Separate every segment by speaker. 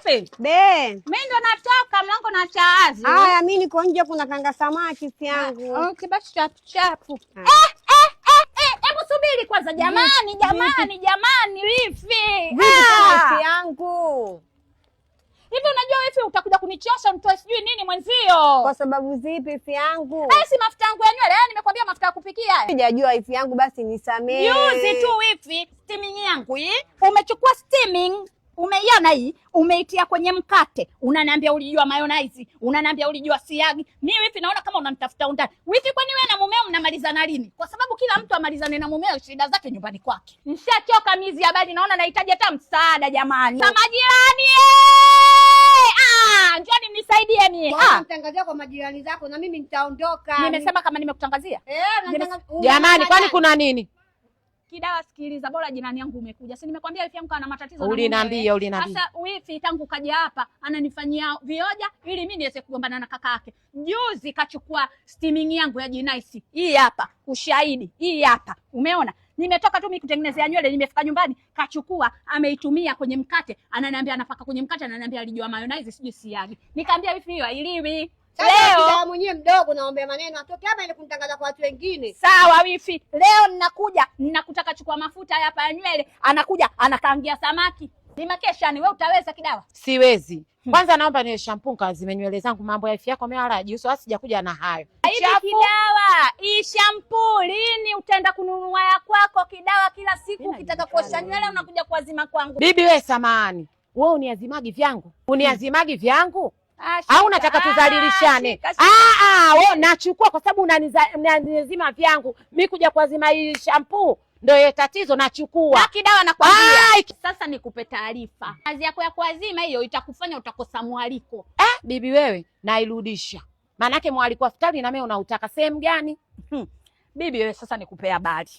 Speaker 1: wifi.
Speaker 2: Be.
Speaker 1: Mimi ndo natoka mlango na chaazi.
Speaker 2: Haya mimi niko nje kuna kanga samaki wifi yangu.
Speaker 1: Okay basi chapu. Hebu subiri kwanza jamani wifi.
Speaker 2: Wifi yangu.
Speaker 1: Hivi unajua wifi utakuja kunichosha mtoe sijui nini mwenzio.
Speaker 2: Kwa sababu zipi wifi yangu?
Speaker 1: Si mafuta yangu ya nywele, nimekwambia mafuta ya kupikia haya.
Speaker 2: Sijajua wifi yangu basi nisamee.
Speaker 1: Juzi tu wifi, steaming yangu hii. Umechukua steaming, umeiona hii, umeitia kwenye mkate. Unaniambia ulijua mayonnaise, unaniambia ulijua siagi. Mimi wifi naona kama unanitafuta undani. Wifi kwani wewe na mumeo mnamalizana lini? Kwa sababu kila mtu amalizane na mumeo shida zake nyumbani kwake. Nishachoka mizi habari, naona nahitaji hata msaada jamani. Kama jirani njoni mnisaidie mie.
Speaker 2: Mtangazia kwa majirani zako na mimi nitaondoka.
Speaker 1: Nimesema kama nimekutangazia.
Speaker 3: Jamani kwani kuna nini?
Speaker 1: Kidawa sikiliza, bora jirani yangu umekuja. Si nimekwambia wifi yangu ana matatizo na
Speaker 3: uliniambia.
Speaker 1: Sasa wifi tangu kaja hapa ananifanyia vioja ili mimi niweze kugombana na kaka yake. Juzi kachukua steaming yangu ya Jinaisi. Hii hapa, ushahidi. Hii hapa. Umeona? Nimetoka tu mimi kutengenezea nywele, nimefika nyumbani, kachukua, ameitumia kwenye mkate. Ananiambia anapaka kwenye mkate, ananiambia alijua mayonnaise sijui siagi. Nikamwambia wifi hiyo hailiwi.
Speaker 2: Leo mwenyewe mdogo naomba maneno atoke hapa ili kunitangaza kwa watu wengine.
Speaker 1: Sawa wifi. Leo ninakutaka chukua mafuta hapa ya nywele, anakuja anakaangia samaki. Nimakesha ni wewe utaweza Kidawa?
Speaker 3: Siwezi. Kwanza naomba niwe shampoo kazime nywele zangu, mambo ya wifi yako mewala juso sijakuja na hayo.
Speaker 1: Hivi Kidawa, hii shampoo lini utaenda kununua ya kwako Kidawa? Kila siku ukitaka kuosha nywele unakuja kuazima kwangu.
Speaker 3: Bibi wewe samahani. Wewe uniazimagi vyangu? Uniazimagi vyangu? Au unataka tuzalilishane? Wewe nachukua kwa sababu unanizima vyangu. Mimi kuja kuazima hii shampoo ndio hiyo tatizo, nachukua.
Speaker 1: Kidawa nakwambia. Sasa nikupe taarifa. Kazi yako ya kuazima hiyo itakufanya utakosa mwaliko.
Speaker 3: Bibi wewe nairudisha. Manake mwaliko wa futari na mimi unautaka sehemu gani?
Speaker 1: Bibi wewe sasa nikupe habari.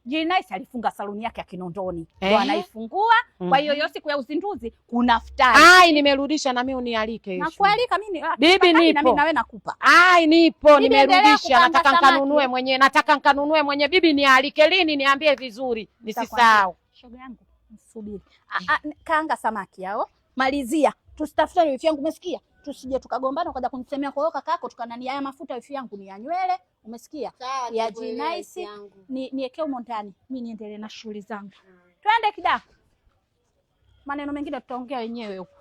Speaker 1: Jinaisi alifunga saluni yake ya Kinondoni.
Speaker 3: Ndio
Speaker 1: anaifungua. Kwa hiyo siku ya uzinduzi kuna futari.
Speaker 3: Nimerudisha na mimi unialike hiyo.
Speaker 1: Nakualika mimi.
Speaker 3: Bibi nipo.
Speaker 1: Na mimi nawe nakupa.
Speaker 3: Nipo nimerudisha, nataka nkanunue mwenyewe. Bibi nialike lini niambie vizuri nisisahau.
Speaker 1: Shoga yangu msubiri. Kaanga samaki hao. Malizia. Tusitafutane wifi yangu, umesikia? Tusije tukagombana ukaja kunisemea kwa kaka yako tukanani haya mafuta wifi yangu ni ya nywele, umesikia? Ya Jinaisi niwekee humo ndani. Mimi niendelee na shughuli zangu. Twende Kidawa. Maneno mengine tutaongea wenyewe huko.